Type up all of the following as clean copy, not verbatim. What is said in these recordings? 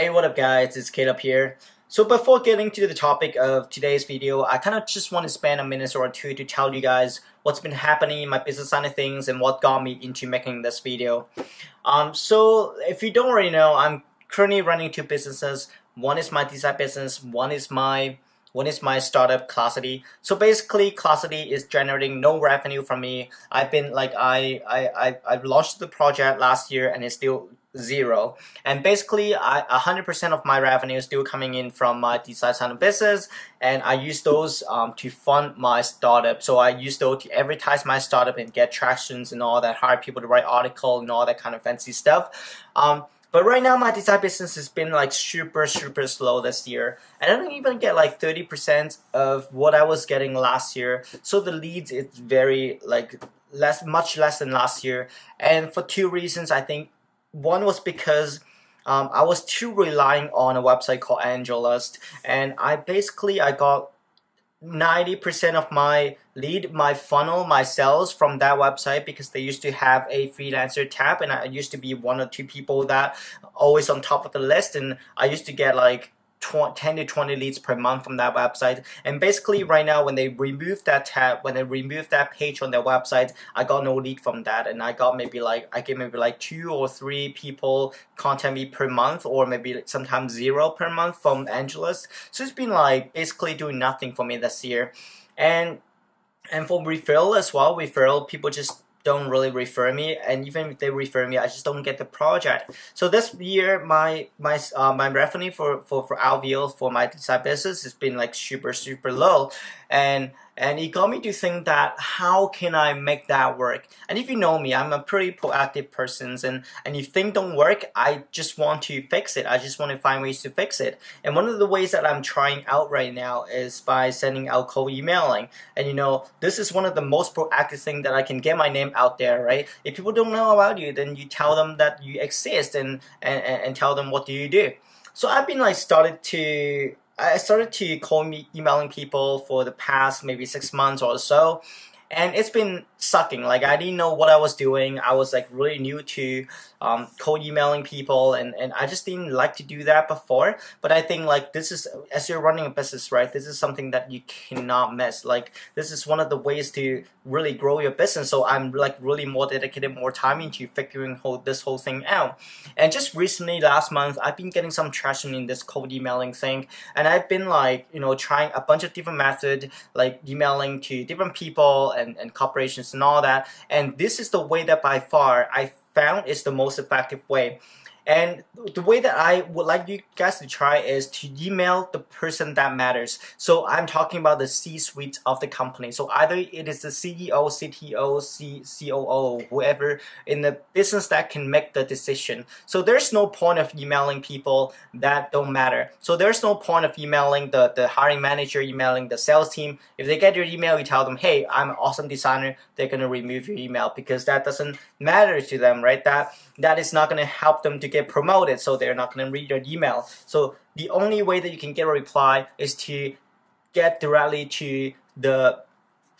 Hey, what up guys, it's Caleb here. So before getting to the topic of today's video, I kind of just want to spend a minute or two to tell you guys what's been happening in my business side of things and what got me into making this video. So if you don't already know, I'm currently running two businesses. One is my design business, one is my startup Clascity. So basically Clascity is generating no revenue from me. I've been like I launched the project last year and it's still zero. And basically 100% of my revenue is still coming in from my design side of business, and I use those to fund my startup. So I use those to advertise my startup and get tractions and all that, hire people to write article and all that kind of fancy stuff. But right now my design business has been like super slow this year, and I don't even get like 30% of what I was getting last year. So the leads is very like much less than last year, and for two reasons. I think one was because I was too relying on a website called AngelList, and I got 90% of my my funnel, my sales from that website, because they used to have a freelancer tab, and I used to be one or two people that always on top of the list, and I used to get like 10 to 20 leads per month from that website. And basically right now, when they remove that tab, when they remove that page on their website, I got no lead from that, and I get maybe like 2 or 3 people contact me per month, or maybe sometimes 0 per month from Angelus. So it's been like basically doing nothing for me this year. And for referral as well, referral people just don't really refer me, and even if they refer me, I just don't get the project. So this year my revenue for LVO for my design business has been like super low, and it got me to think that how can I make that work. And if you know me, I'm a pretty proactive person, and if things don't work, I just want to fix it. I just want to find ways to fix it. And one of the ways that I'm trying out right now is by sending out cold emailing. And you know, this is one of the most proactive things that I can get my name out there, right? If people don't know about you, then you tell them that you exist, and tell them what do you do. So I've been like I started to emailing people for the past maybe 6 months or so, and it's been sucking. Like I didn't know what I was doing. I was like really new to cold emailing people, and I just didn't like to do that before. But I think like this is, as you're running a business, right, this is something that you cannot miss. Like this is one of the ways to really grow your business. So I'm like really more dedicated more time into figuring this whole thing out. And just recently last month, I've been getting some traction in this cold emailing thing, and I've been like, you know, trying a bunch of different methods, like emailing to different people and corporations and all that. And this is the way that by far I found is the most effective way. And the way that I would like you guys to try is to email the person that matters. So I'm talking about the C-suite of the company. So either it is the CEO, CTO, COO, whoever in the business that can make the decision. So there's no point of emailing people that don't matter. So there's no point of emailing the hiring manager, emailing the sales team. If they get your email, you tell them, hey, I'm an awesome designer, they're going to remove your email, because that doesn't matter to them, right? That is not going to help them to get promoted, so they're not going to read your email. So the only way that you can get a reply is to get directly to the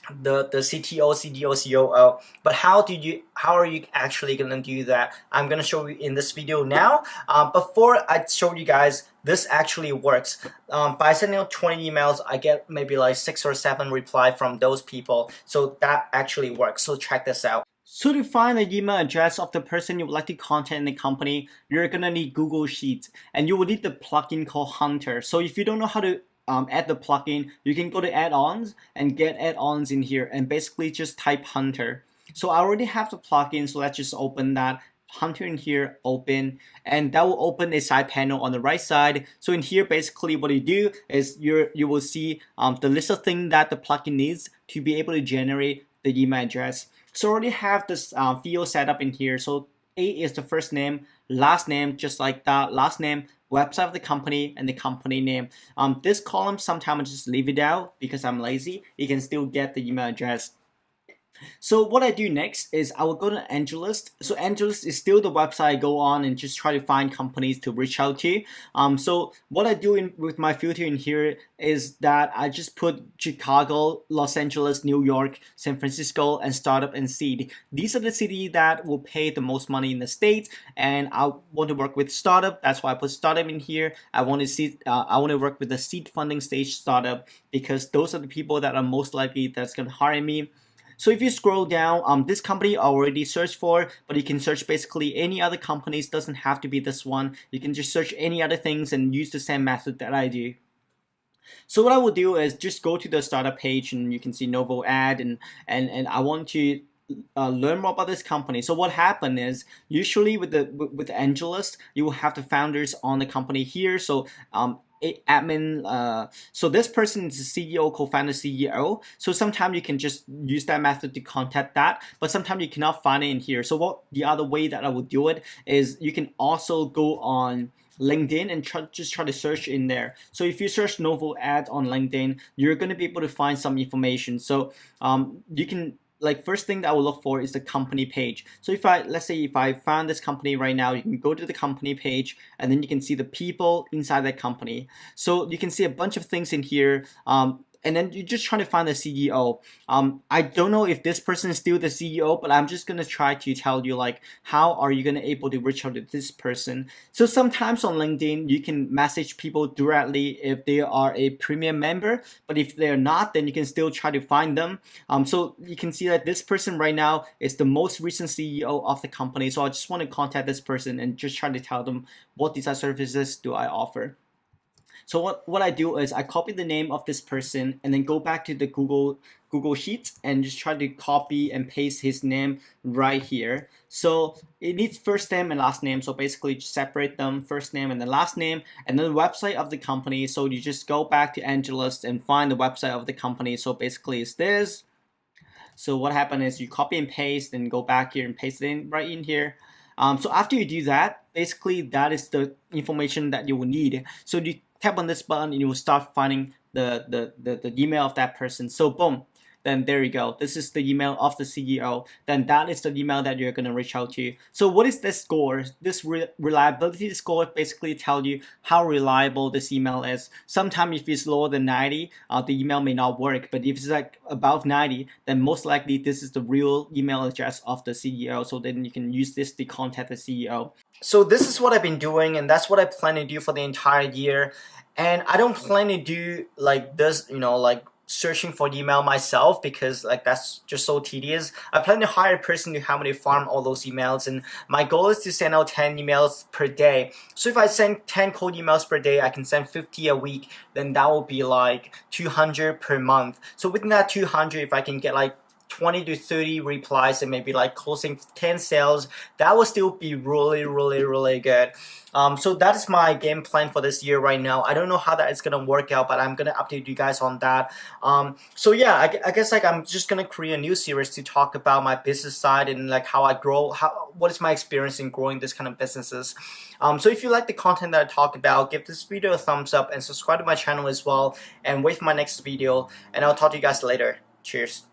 CTO, CDO, COO. But how are you actually going to do that? I'm going to show you in this video now. Before I show you guys, this actually works. By sending out 20 emails, I get maybe like 6 or 7 reply from those people. So that actually works. So check this out. So to find the email address of the person you would like to contact in the company, you're gonna need Google Sheets, and you will need the plugin called Hunter. So if you don't know how to add the plugin, you can go to add-ons and get add-ons in here, and basically just type Hunter. So I already have the plugin, so let's just open that. Hunter in here, open, and that will open a side panel on the right side. So in here, basically what you do is you will see the list of things that the plugin needs to be able to generate the email address. So I already have this field set up in here. So A is the first name, last name, just like that, last name, website of the company, and the company name. This column, sometimes I just leave it out because I'm lazy. You can still get the email address. So what I do next is I will go to AngelList. So AngelList is still the website I go on and just try to find companies to reach out to. So what I do with my filter in here is that I just put Chicago, Los Angeles, New York, San Francisco, and startup and seed. These are the cities that will pay the most money in the States, and I want to work with startup. That's why I put startup in here. I want to see. I want to work with the seed funding stage startup because those are the people that are most likely that's going to hire me. So if you scroll down, this company I already searched for, but you can search basically any other companies. Doesn't have to be this one. You can just search any other things and use the same method that I do. So what I will do is just go to the startup page and you can see Novo ad and I want to learn more about this company. So what happened is usually with AngelList, you will have the founders on the company here. So admin. So this person is the CEO, co-founder, CEO. So sometimes you can just use that method to contact that, but sometimes you cannot find it in here. So what the other way that I would do it is you can also go on LinkedIn and just try to search in there. So if you search Novo ad on LinkedIn, you're going to be able to find some information. So you can, like, first thing that I will look for is the company page. So let's say if I found this company right now, you can go to the company page and then you can see the people inside that company. So you can see a bunch of things in here. And then you're just trying to find the CEO. I don't know if this person is still the CEO, but I'm just gonna try to tell you, like, how are you gonna able to reach out to this person. So sometimes on LinkedIn you can message people directly if they are a premium member, but if they're not, then you can still try to find them. So you can see that this person right now is the most recent CEO of the company. So I just want to contact this person and just try to tell them what design services do I offer. So what I do is I copy the name of this person and then go back to the Google Sheets and just try to copy and paste his name right here. So it needs first name and last name. So basically just separate them, first name and the last name, and then the website of the company. So you just go back to AngelList and find the website of the company. So basically it's this. So what happened is you copy and paste and go back here and paste it in right in here. So after you do that, basically that is the information that you will need. So you tap on this button and you will start finding the email of that person. So boom, then there you go. This is the email of the CEO. Then that is the email that you're going to reach out to. So what is this score? This reliability score basically tells you how reliable this email is. Sometimes if it's lower than 90, the email may not work. But if it's like above 90, then most likely this is the real email address of the CEO. So then you can use this to contact the CEO. So this is what I've been doing, and that's what I plan to do for the entire year. And I don't plan to do like this, like searching for email myself, because like that's just so tedious. I plan to hire a person to help me to farm all those emails, and my goal is to send out 10 emails per day. So if I send 10 cold emails per day, I can send 50 a week, then that will be like 200 per month. So within that 200, if I can get like 20 to 30 replies and maybe like closing 10 sales, that will still be really good. So that is my game plan for this year right now. I don't know how that is gonna work out, but I'm gonna update you guys on that. So yeah, I guess like I'm just gonna create a new series to talk about my business side and like how I grow, what is my experience in growing this kind of businesses. So if you like the content that I talk about, give this video a thumbs up and subscribe to my channel as well, and wait for my next video, and I'll talk to you guys later. Cheers.